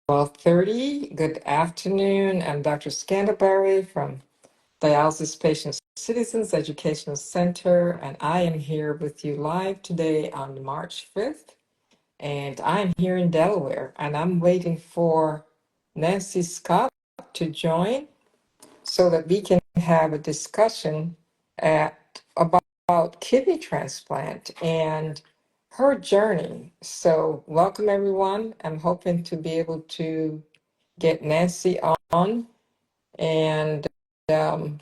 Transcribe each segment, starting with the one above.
12:30. Good afternoon. I'm Dr. Scanterbury from Dialysis Patient Citizens Educational Center, and I am here with you live today on March 5th. And I'm here in Delaware, and I'm waiting for Nancy Scott to join so that we can have a discussion about kidney transplant and her journey. So, welcome everyone. I'm hoping to be able to get Nancy on and um,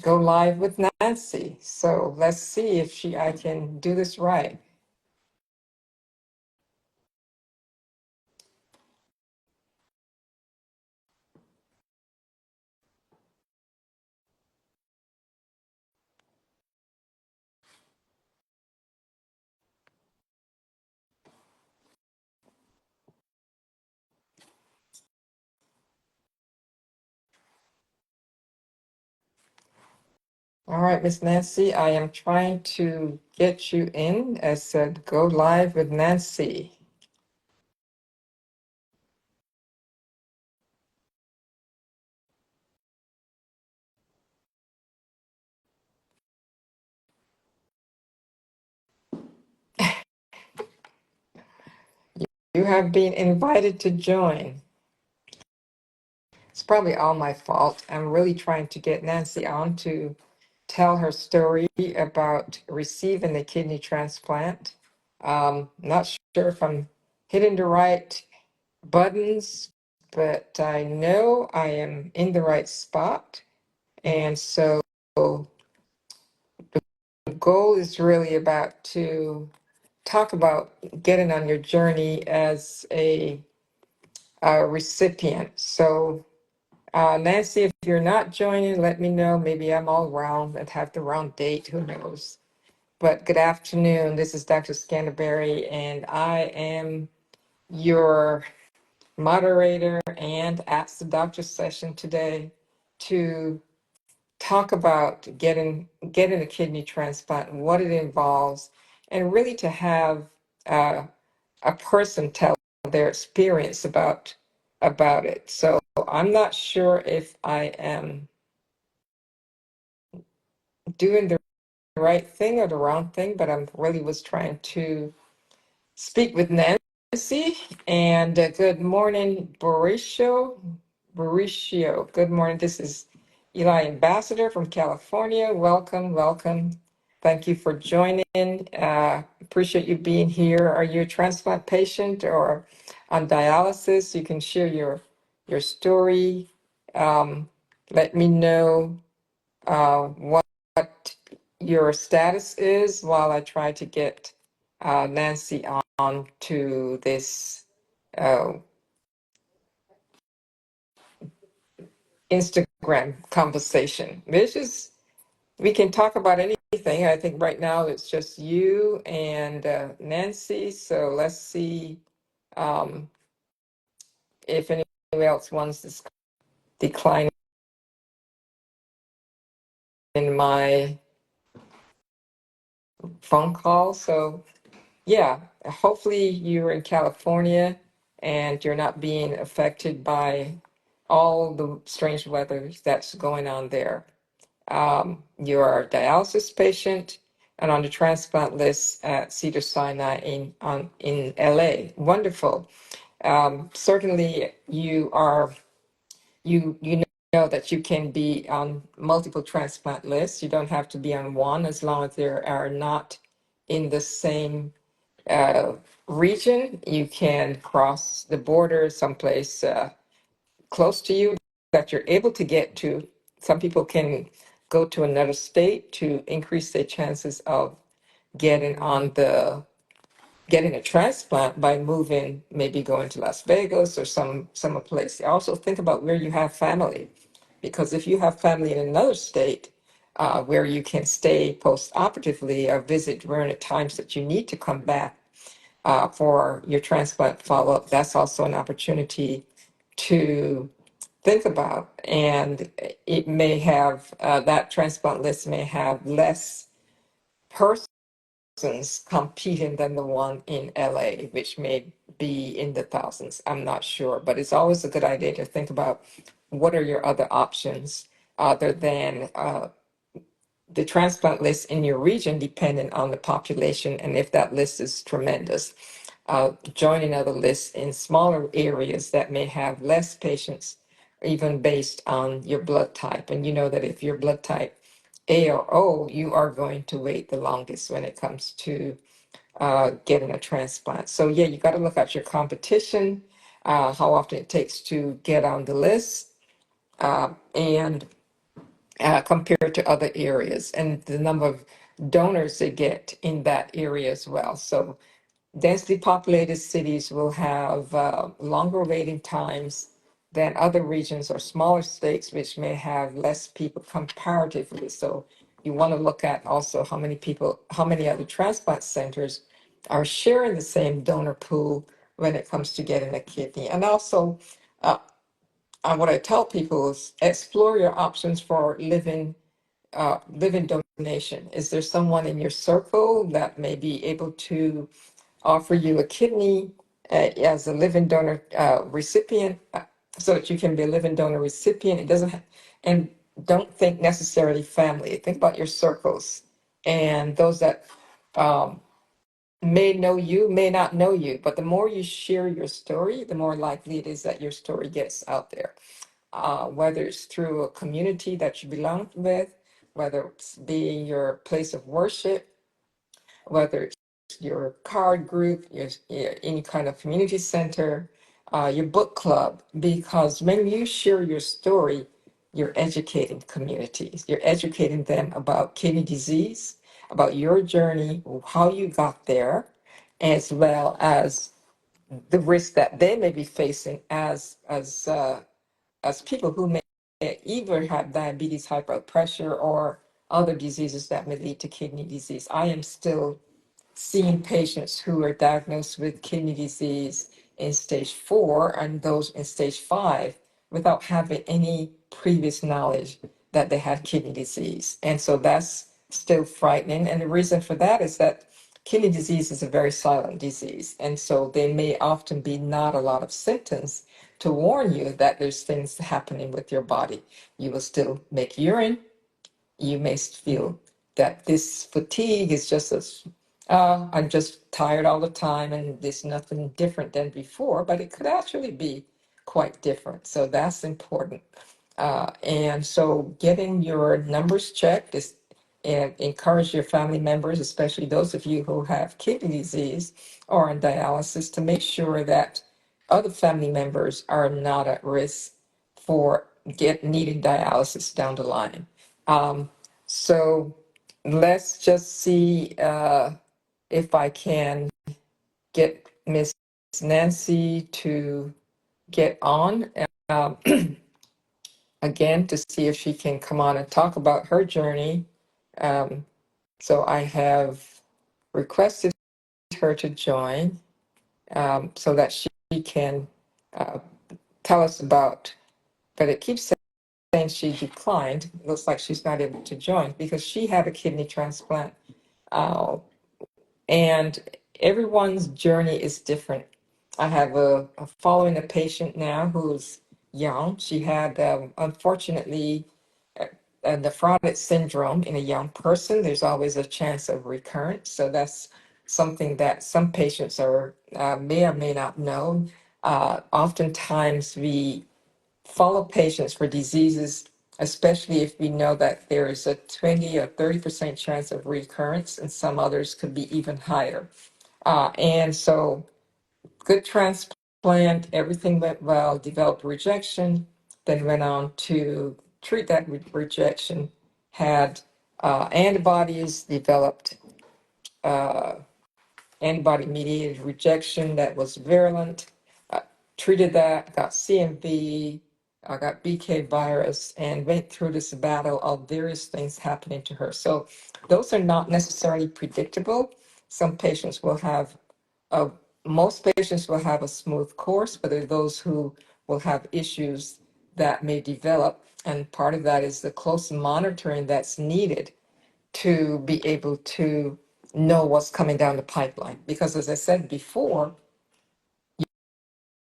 go live with Nancy. So let's see if I can do this right. All right, Miss Nancy, I am trying to get you in. As said, go live with Nancy. You have been invited to join. It's probably all my fault. I'm really trying to get Nancy on to tell her story about receiving a kidney transplant. Not sure if I'm hitting the right buttons, but I know I am in the right spot. And so the goal is really about to talk about getting on your journey as a recipient. So Nancy, if you're not joining, let me know. Maybe I'm all wrong and have the wrong date. Who knows? But good afternoon. This is Dr. Scanterbury, and I am your moderator and Ask the Doctor session today to talk about getting a kidney transplant, what it involves, and really to have uh, a person tell their experience about it. So I'm not sure if I am doing the right thing or the wrong thing, but I'm really was trying to speak with Nancy. And good morning, Mauricio. Mauricio, good morning. This is Eli Ambassador from California. Welcome, welcome. Thank you for joining. Appreciate you being here. Are you a transplant patient or on dialysis? You can share your story. Let me know what your status is while I try to get Nancy on to this uh, Instagram conversation. We can talk about anything. I think right now it's just you and Nancy. So let's see um, if anyone else wants to decline in my phone call. So yeah, hopefully you're in California and you're not being affected by all the strange weather that's going on there. You're a dialysis patient and on the transplant list at Cedars-Sinai in LA. Wonderful. Certainly you know that you can be on multiple transplant lists. You don't have to be on one as long as there are not in the same uh, region. You can cross the border someplace close to you that you're able to get to. Some people can go to another state to increase their chances of getting on the getting a transplant by moving, maybe going to Las Vegas or some place. Also think about where you have family, because if you have family in another state where you can stay post-operatively or visit during the times that you need to come back for your transplant follow-up, that's also an opportunity to think about. And it may have, that transplant list may have less persons competing than the one in LA, which may be in the thousands. I'm not sure, but it's always a good idea to think about what are your other options other than the transplant list in your region, depending on the population and if that list is tremendous. Joining other lists in smaller areas that may have less patients, even based on your blood type. And you know that if your blood type A or O, you are going to wait the longest when it comes to getting a transplant. So yeah, you got to look at your competition, how often it takes to get on the list, and compared to other areas, and the number of donors they get in that area as well. So densely populated cities will have longer waiting times than other regions or smaller states, which may have less people comparatively. So you want to look at also how many people, how many other transplant centers are sharing the same donor pool when it comes to getting a kidney. And also, what I tell people is explore your options for living donation. Is there someone in your circle that may be able to offer you a kidney as a living donor recipient, so that you can be a living donor recipient? It doesn't, and don't think necessarily family. Think about your circles and those that may know you, may not know you. But the more you share your story, the more likely it is that your story gets out there, whether it's through a community that you belong with, whether it's being your place of worship, whether it's your card group, your any kind of community center, your book club, because when you share your story, you're educating communities. You're educating them about kidney disease, about your journey, how you got there, as well as the risk that they may be facing as people who may either have diabetes, high blood pressure, or other diseases that may lead to kidney disease. I am still seeing patients who are diagnosed with kidney disease in stage 4 and those in stage 5 without having any previous knowledge that they had kidney disease. And so that's still frightening. And the reason for that is that kidney disease is a very silent disease. And so there may often be not a lot of symptoms to warn you that there's things happening with your body. You will still make urine. You may feel that this fatigue is just as, I'm just tired all the time and there's nothing different than before, but it could actually be quite different. So that's important. And so getting your numbers checked is, and encourage your family members, especially those of you who have kidney disease or on dialysis, to make sure that other family members are not at risk for needing dialysis down the line. So let's just see if I can get Miss Nancy to get on again to see if she can come on and talk about her journey. Um, so I have requested her to join so that she can uh, tell us about, but it keeps saying she declined. Looks like she's not able to join because she had a kidney transplant. And everyone's journey is different. I have a following a patient now who's young. She had, unfortunately, a nephrotic syndrome in a young person. There's always a chance of recurrence. So that's something that some patients are may or may not know. Oftentimes, we follow patients for diseases, especially if we know that there is a 20 or 30% chance of recurrence, and some others could be even higher. And so, good transplant, everything went well, developed rejection, then went on to treat that rejection, had antibodies, developed antibody mediated rejection that was virulent, uh, treated that, got CMV, got BK virus, and went through this battle of various things happening to her. So those are not necessarily predictable. Some patients will have, uh, most patients will have a smooth course, but there are those who will have issues that may develop. And part of that is the close monitoring that's needed to be able to know what's coming down the pipeline. Because as I said before,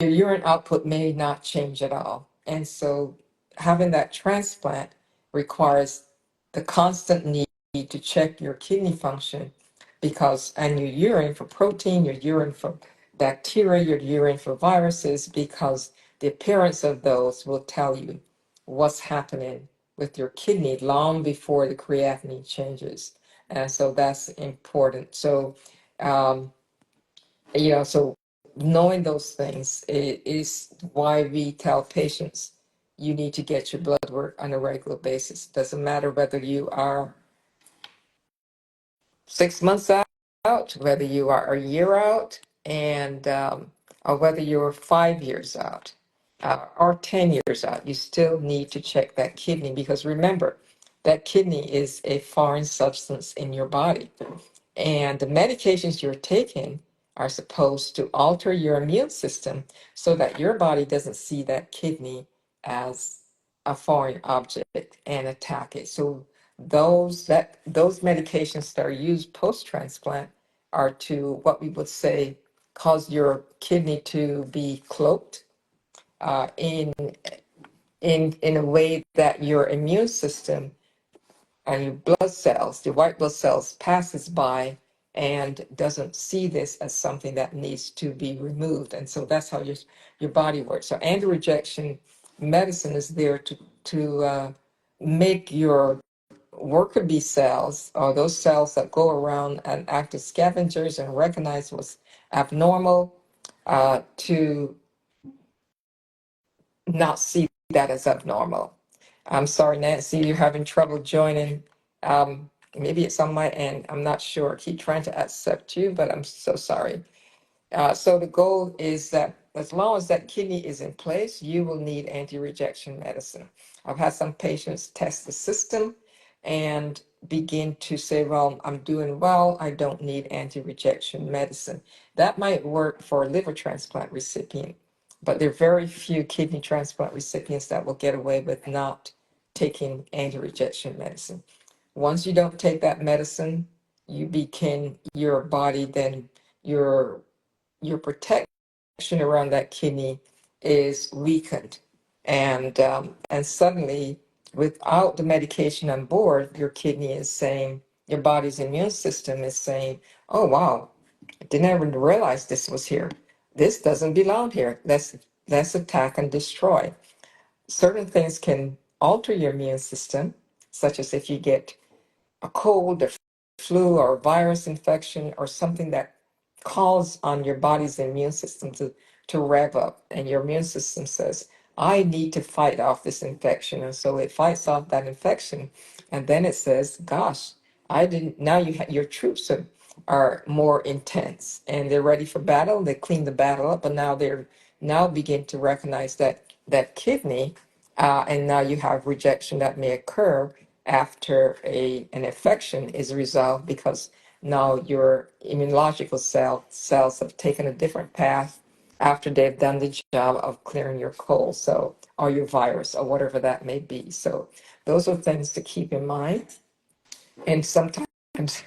your urine output may not change at all. And so having that transplant requires the constant need to check your kidney function because, and your urine for protein, your urine for bacteria, your urine for viruses, because the appearance of those will tell you what's happening with your kidney long before the creatinine changes. And so that's important. So, so knowing those things is why we tell patients you need to get your blood work on a regular basis. Doesn't matter whether you are 6 months out, whether you are a year out, and or whether you're 5 years out or 10 years out. You still need to check that kidney because remember, that kidney is a foreign substance in your body. And the medications you're taking are supposed to alter your immune system so that your body doesn't see that kidney as a foreign object and attack it. So those medications that are used post-transplant are to what we would say cause your kidney to be cloaked in a way that your immune system and your blood cells, your white blood cells, passes by and doesn't see this as something that needs to be removed. And so that's how your body works. So anti-rejection medicine is there to make your worker bee cells, or those cells that go around and act as scavengers and recognize what's abnormal, to not see that as abnormal. I'm sorry, Nancy, you're having trouble joining. Maybe it's on my end. I'm not sure. I keep trying to accept you, but I'm so sorry. So the goal is that as long as that kidney is in place, you will need anti-rejection medicine. I've had some patients test the system and begin to say, well, I'm doing well. I don't need anti-rejection medicine. That might work for a liver transplant recipient, but there are very few kidney transplant recipients that will get away with not taking anti-rejection medicine. Once you don't take that medicine, you begin your body, then your protection around that kidney is weakened. And suddenly, without the medication on board, your kidney is saying, your body's immune system is saying, oh, wow, I didn't even realize this was here. This doesn't belong here. Let's attack and destroy. Certain things can alter your immune system, such as if you get a cold or flu or virus infection or something that calls on your body's immune system to rev up. And your immune system says, I need to fight off this infection. And so it fights off that infection. And then it says, gosh, I didn't, now your troops are more intense and they're ready for battle. They clean the battle up, but now they're now begin to recognize that kidney, and now you have rejection that may occur after an infection is resolved because now your immunological cells have taken a different path after they've done the job of clearing your cold, so, or your virus or whatever that may be. So those are things to keep in mind. And sometimes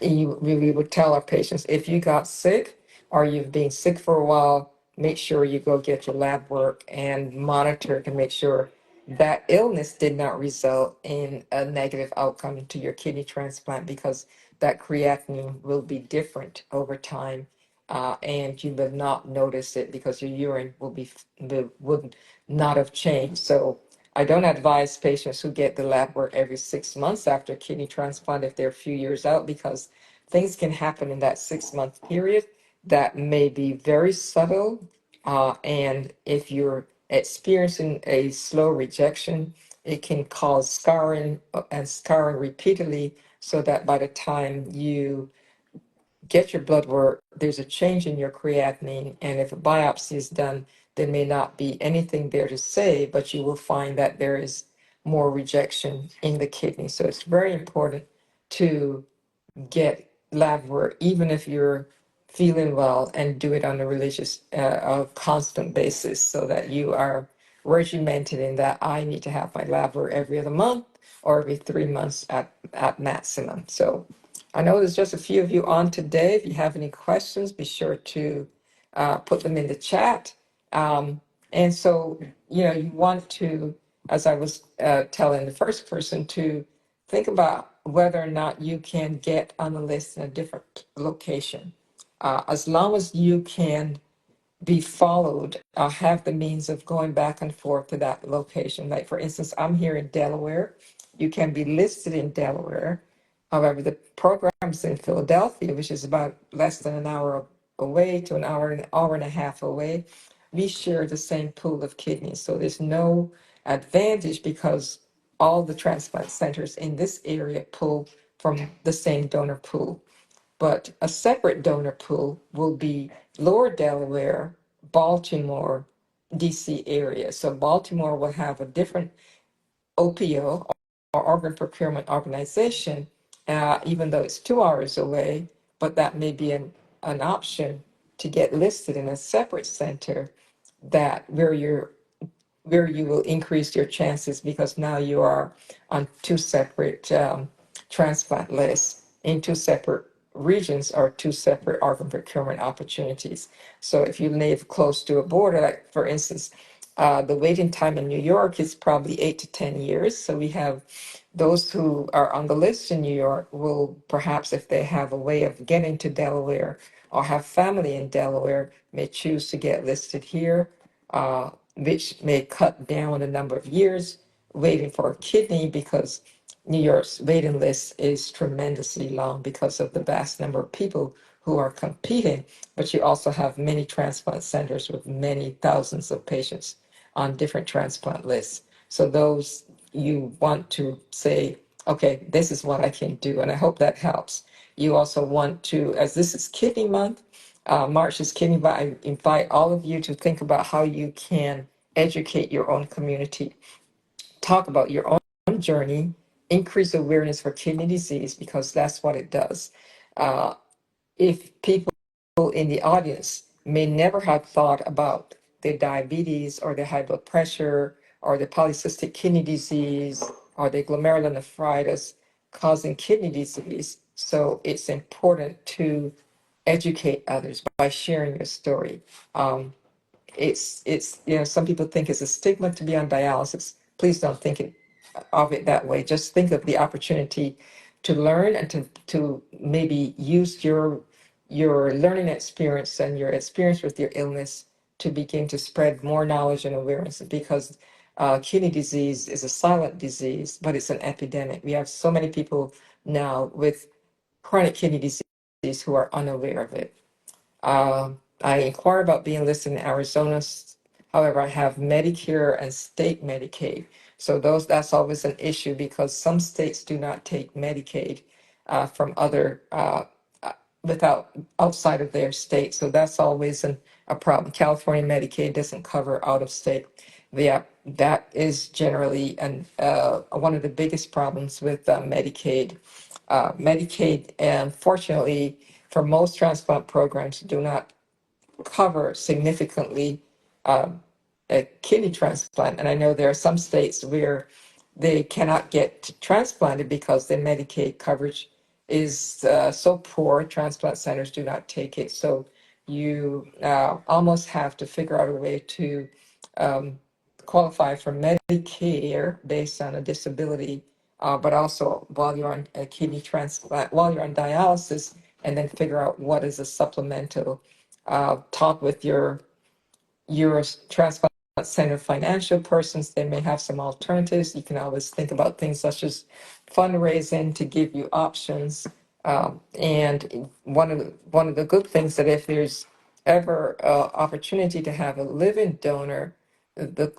we would tell our patients, if you got sick or you've been sick for a while, make sure you go get your lab work and monitor to make sure that illness did not result in a negative outcome to your kidney transplant, because that creatinine will be different over time. And you will not notice it because your urine would not have changed. So I don't advise patients who get the lab work every 6 months after kidney transplant if they're a few years out, because things can happen in that 6 month period that may be very subtle. And if you're experiencing a slow rejection, it can cause scarring and scarring repeatedly, so that by the time you get your blood work, there's a change in your creatinine. And if a biopsy is done, there may not be anything there to say, but you will find that there is more rejection in the kidney. So it's very important to get lab work, even if you're feeling well, and do it on a constant basis, so that you are regimented in that I need to have my lab work every other month or every 3 months at maximum. So I know there's just a few of you on today. If you have any questions, be sure to put them in the chat. And so, you want to, as I was telling the first person, to think about whether or not you can get on the list in a different location. As long as you can be followed, have the means of going back and forth to that location. Like, for instance, I'm here in Delaware. You can be listed in Delaware. However, the program's in Philadelphia, which is about less than an hour away to an hour and a half away. We share the same pool of kidneys. So there's no advantage because all the transplant centers in this area pull from the same donor pool. But a separate donor pool will be Lower Delaware, Baltimore, DC area. So Baltimore will have a different OPO or organ procurement organization, even though it's 2 hours away, but that may be an option to get listed in a separate center that where you will increase your chances because now you are on two separate transplant lists in two separate regions or two separate organ procurement opportunities. So if you live close to a border, like for instance, the waiting time in New York is probably 8 to 10 years. So we have those who are on the list in New York will perhaps, if they have a way of getting to Delaware or have family in Delaware, may choose to get listed here, which may cut down the number of years waiting for a kidney because New York's waiting list is tremendously long because of the vast number of people who are competing. But you also have many transplant centers with many thousands of patients on different transplant lists. So those you want to say, okay, this is what I can do. And I hope that helps. You also want to, as this is Kidney Month, March is Kidney Month, I invite all of you to think about how you can educate your own community, talk about your own journey, increase awareness for kidney disease because that's what it does. Uh, if people in the audience may never have thought about their diabetes or their high blood pressure or the polycystic kidney disease or the glomerulonephritis causing kidney disease. So it's important to educate others by sharing your story. It's some people think it's a stigma to be on dialysis. Please don't think of it that way. Just think of the opportunity to learn and to maybe use your learning experience and your experience with your illness to begin to spread more knowledge and awareness because kidney disease is a silent disease, but it's an epidemic. We have so many people now with chronic kidney disease who are unaware of it. I inquire about being listed in Arizona. However, I have Medicare and state Medicaid. So that's always an issue because some states do not take Medicaid from other without outside of their state. So that's always a problem. California Medicaid doesn't cover out of state. Yeah, that is generally one of the biggest problems with Medicaid. Medicaid, unfortunately, for most transplant programs, do not cover significantly a kidney transplant. And I know there are some states where they cannot get transplanted because their Medicaid coverage is so poor, transplant centers do not take it. So you almost have to figure out a way to um, qualify for Medicare based on a disability, but also while you're on a kidney transplant, while you're on dialysis, and then figure out what is a supplemental. Talk with your transplant center financial persons. They may have some alternatives. You can always think about things such as fundraising to give you options. And one of the good things that if there's ever opportunity to have a living donor, the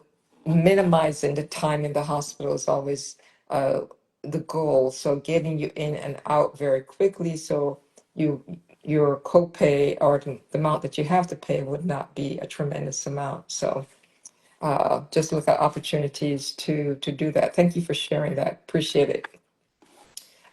minimizing the time in the hospital is always uh, the goal. So getting you in and out very quickly, so you your copay or the amount that you have to pay would not be a tremendous amount. So just look at opportunities to do that. Thank you for sharing that. Appreciate it.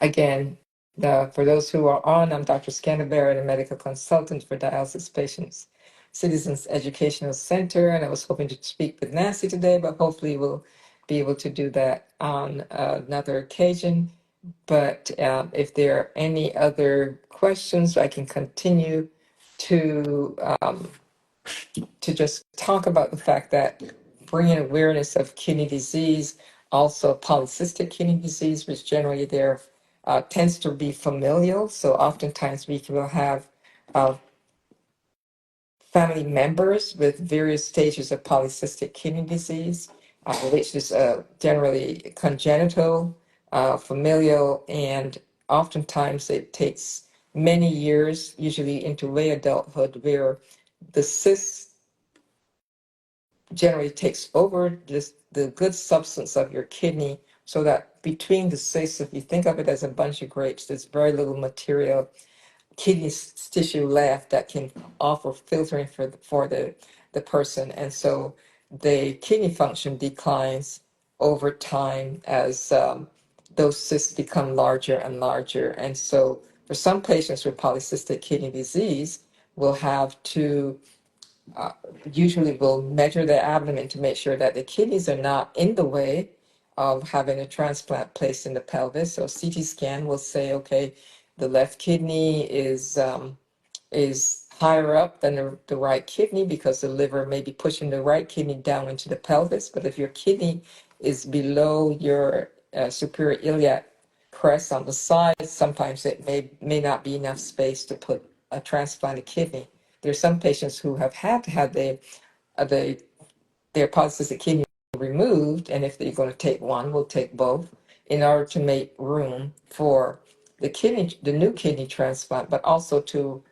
Again, for those who are on, I'm Dr. Scandaberry, a medical consultant for dialysis patients, Citizens Educational Center, and I was hoping to speak with Nancy today, but hopefully we'll be able to do that on another occasion. But if there are any other questions, I can continue to just talk about the fact that bringing awareness of kidney disease, also polycystic kidney disease, which generally there tends to be familial. So oftentimes we will have uh, family members with various stages of polycystic kidney disease, which is generally congenital, familial, and oftentimes it takes many years, usually into late adulthood, where the cyst generally takes over the good substance of your kidney, so that between the cysts, if you think of it as a bunch of grapes, there's very little material kidney tissue left that can offer filtering for the person. And so the kidney function declines over time as those cysts become larger and larger. And so for some patients with polycystic kidney disease, we'll have to uh, usually we'll measure the abdomen to make sure that the kidneys are not in the way of having a transplant placed in the pelvis. So CT scan will say, okay, the left kidney is higher up than the right kidney because the liver may be pushing the right kidney down into the pelvis. But if your kidney is below your superior iliac crest on the side, sometimes it may not be enough space to put a transplanted kidney. There's some patients who have had to have the their polycystic kidney removed, and if they're going to take one, we'll take both in order to make room for the new kidney transplant, but also to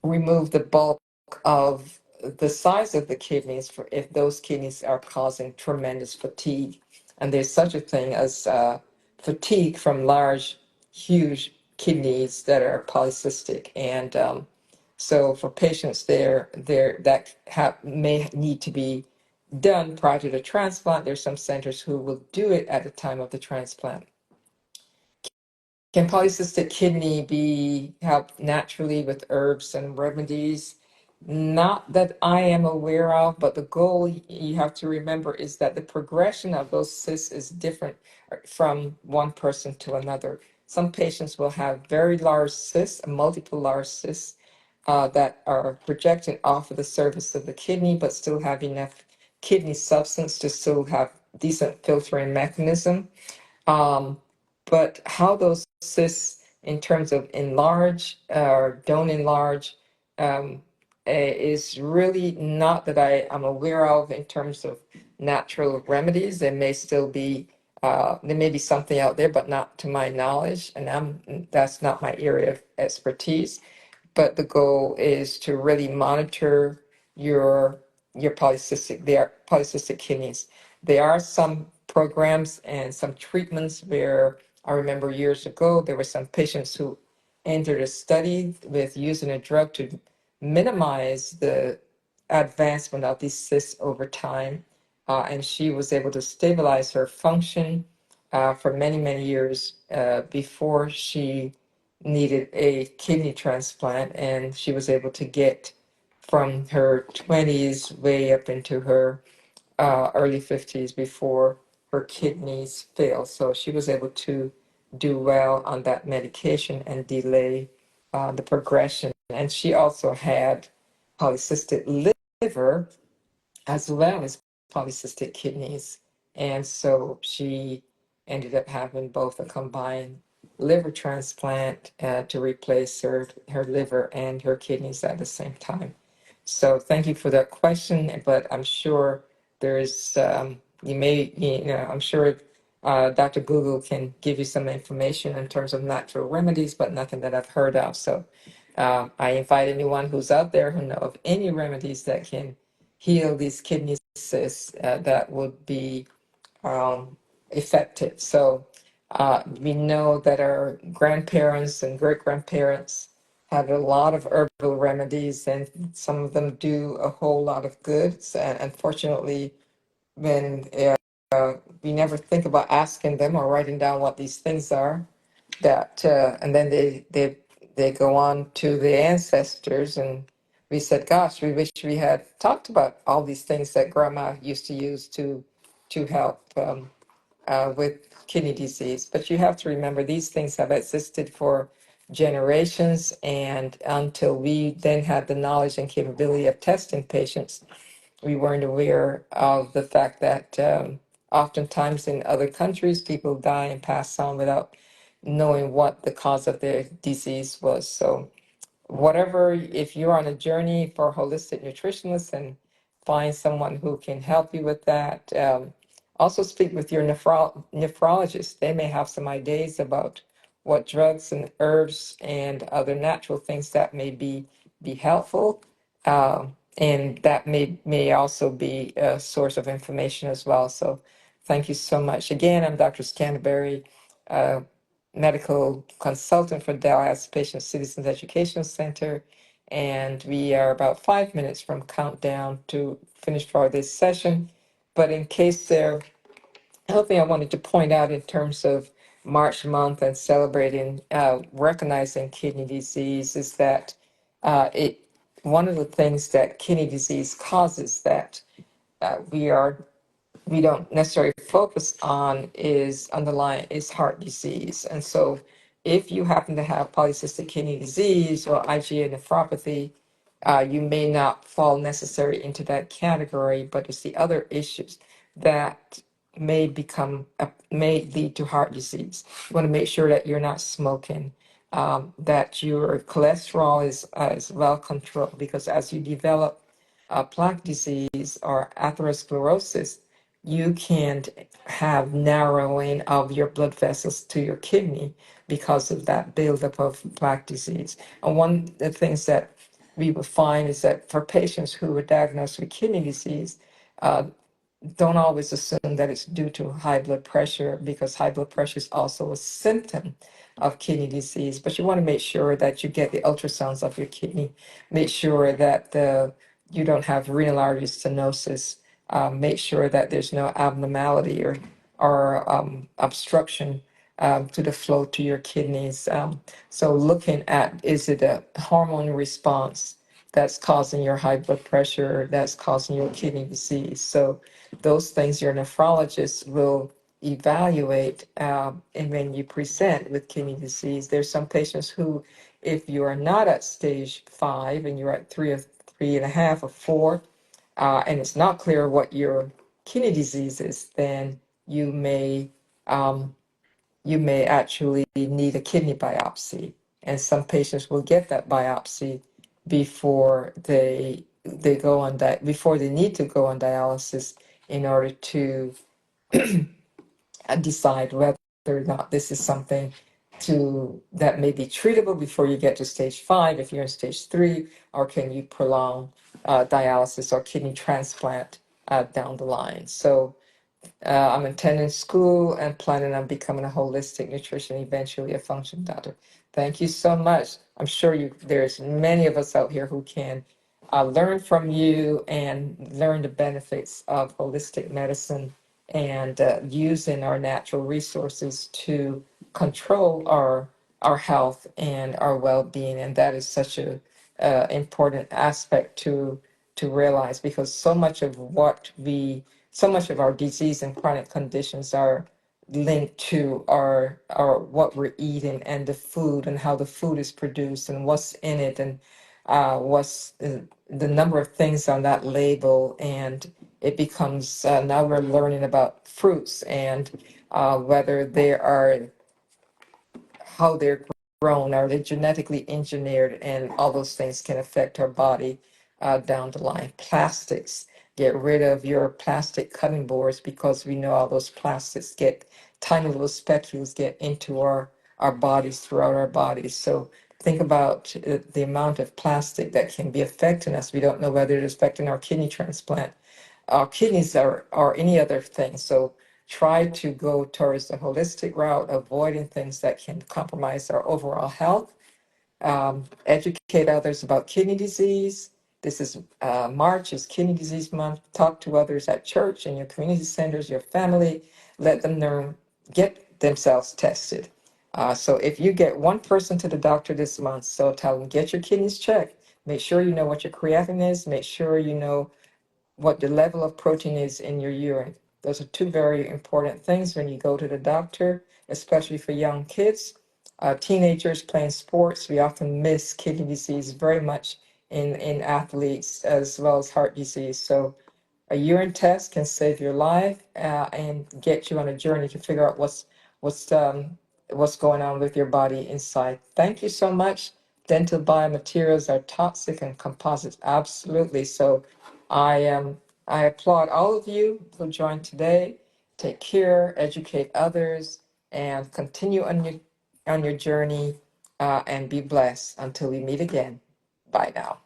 remove the bulk of the size of the kidneys for if those kidneys are causing tremendous fatigue. And there's such a thing as fatigue from large, huge kidneys that are polycystic. And so for patients there that may need to be done prior to the transplant, there's some centers who will do it at the time of the transplant. Can polycystic kidney be helped naturally with herbs and remedies? Not that I am aware of, but the goal you have to remember is that the progression of those cysts is different from one person to another. Some patients will have very large cysts, multiple large cysts that are projected off of the surface of the kidney, but still have enough kidney substance to still have decent filtering mechanism. Um, but how those cysts, in terms of enlarge or don't enlarge, is really not that I am aware of in terms of natural remedies. There may be something out there, but not to my knowledge, and that's not my area of expertise. But the goal is to really monitor your polycystic kidneys. There are some programs and some treatments where I remember years ago there were some patients who entered a study with using a drug to minimize the advancement of these cysts over time, and she was able to stabilize her function for many, many years before she needed a kidney transplant, and she was able to get from her 20s way up into her early 50s before her kidneys failed. So she was able to do well on that medication and delay the progression. And she also had polycystic liver as well as polycystic kidneys. And so she ended up having both a combined liver transplant to replace her liver and her kidneys at the same time. So thank you for that question, but I'm sure there's, I'm sure Dr. Google can give you some information in terms of natural remedies, but nothing that I've heard of. So I invite anyone who's out there who know of any remedies that can heal these kidney cysts that would be effective. So we know that our grandparents and great grandparents had a lot of herbal remedies, and some of them do a whole lot of good. And unfortunately, when we never think about asking them or writing down what these things are, and then they go on to the ancestors, and we said, "Gosh, we wish we had talked about all these things that Grandma used to use to help." with kidney disease. But you have to remember these things have existed for generations, and until we then had the knowledge and capability of testing patients, we weren't aware of the fact that oftentimes in other countries, people die and pass on without knowing what the cause of their disease was. So whatever, if you're on a journey for a holistic nutritionist, and find someone who can help you with that. Also speak with your nephrologist. They may have some ideas about what drugs and herbs and other natural things that may be helpful. And that may also be a source of information as well. So thank you so much. Again, I'm Dr. Scanterbury, uh, medical consultant for Dialysis Patient Citizens Education Center. And we are about 5 minutes from countdown to finish for this session. But in case there, another thing I wanted to point out in terms of March month and celebrating, recognizing kidney disease is that it one of the things that kidney disease causes that we are we don't necessarily focus on is underlying is heart disease. And so if you happen to have polycystic kidney disease or IgA nephropathy, you may not fall necessarily into that category, but it's the other issues that may lead to heart disease. You want to make sure that you're not smoking, that your cholesterol is well controlled, because as you develop plaque disease or atherosclerosis, you can have narrowing of your blood vessels to your kidney because of that buildup of plaque disease. And one of the things that we will find is that for patients who are diagnosed with kidney disease, uh, don't always assume that it's due to high blood pressure, because high blood pressure is also a symptom of kidney disease. But you want to make sure that you get the ultrasounds of your kidney, make sure that you don't have renal artery stenosis, make sure that there's no abnormality or obstruction to the flow to your kidneys. So looking at, is it a hormone response that's causing your high blood pressure, that's causing your kidney disease? So those things your nephrologist will evaluate. And when you present with kidney disease, there's some patients who, if you are not at stage 5 and you're at 3 or 3.5 or 4, and it's not clear what your kidney disease is, then you may um, you may actually need a kidney biopsy. And some patients will get that biopsy before they go on before they need to go on dialysis, in order to decide whether or not this is something that may be treatable before you get to stage 5 if you're in stage 3, or can you prolong dialysis or kidney transplant down the line. So I'm attending school and planning on becoming a holistic nutrition, eventually a function doctor. Thank you so much. I'm sure there's many of us out here who can learn from you and learn the benefits of holistic medicine, and using our natural resources to control our health and our well-being. And that is such a important aspect to realize, because so much of our disease and chronic conditions are linked to our what we're eating, and the food, and how the food is produced, and what's in it, and what's the number of things on that label. And it becomes now we're learning about fruits, and whether they are, how they're grown, are they genetically engineered, and all those things can affect our body down the line. Plastics, get rid of your plastic cutting boards, because we know all those plastics get, tiny little specules get into our bodies, throughout our bodies. So think about the amount of plastic that can be affecting us. We don't know whether it's affecting our kidney transplant, our kidneys, or any other thing. So try to go towards the holistic route, avoiding things that can compromise our overall health. Educate others about kidney disease. This is March is Kidney Disease Month. Talk to others at church and your community centers, your family. Let them know, get themselves tested. So if you get one person to the doctor this month, so tell them, get your kidneys checked. Make sure you know what your creatinine is. Make sure you know what the level of protein is in your urine. Those are two very important things when you go to the doctor, especially for young kids. Teenagers playing sports, we often miss kidney disease very much in athletes as well as heart disease. So a urine test can save your life and get you on a journey to figure out what's what's going on with your body inside. Thank you so much. Dental biomaterials are toxic and composites, absolutely. So I applaud all of you who joined today. Take care, educate others, and continue on your journey and be blessed until we meet again. Bye now.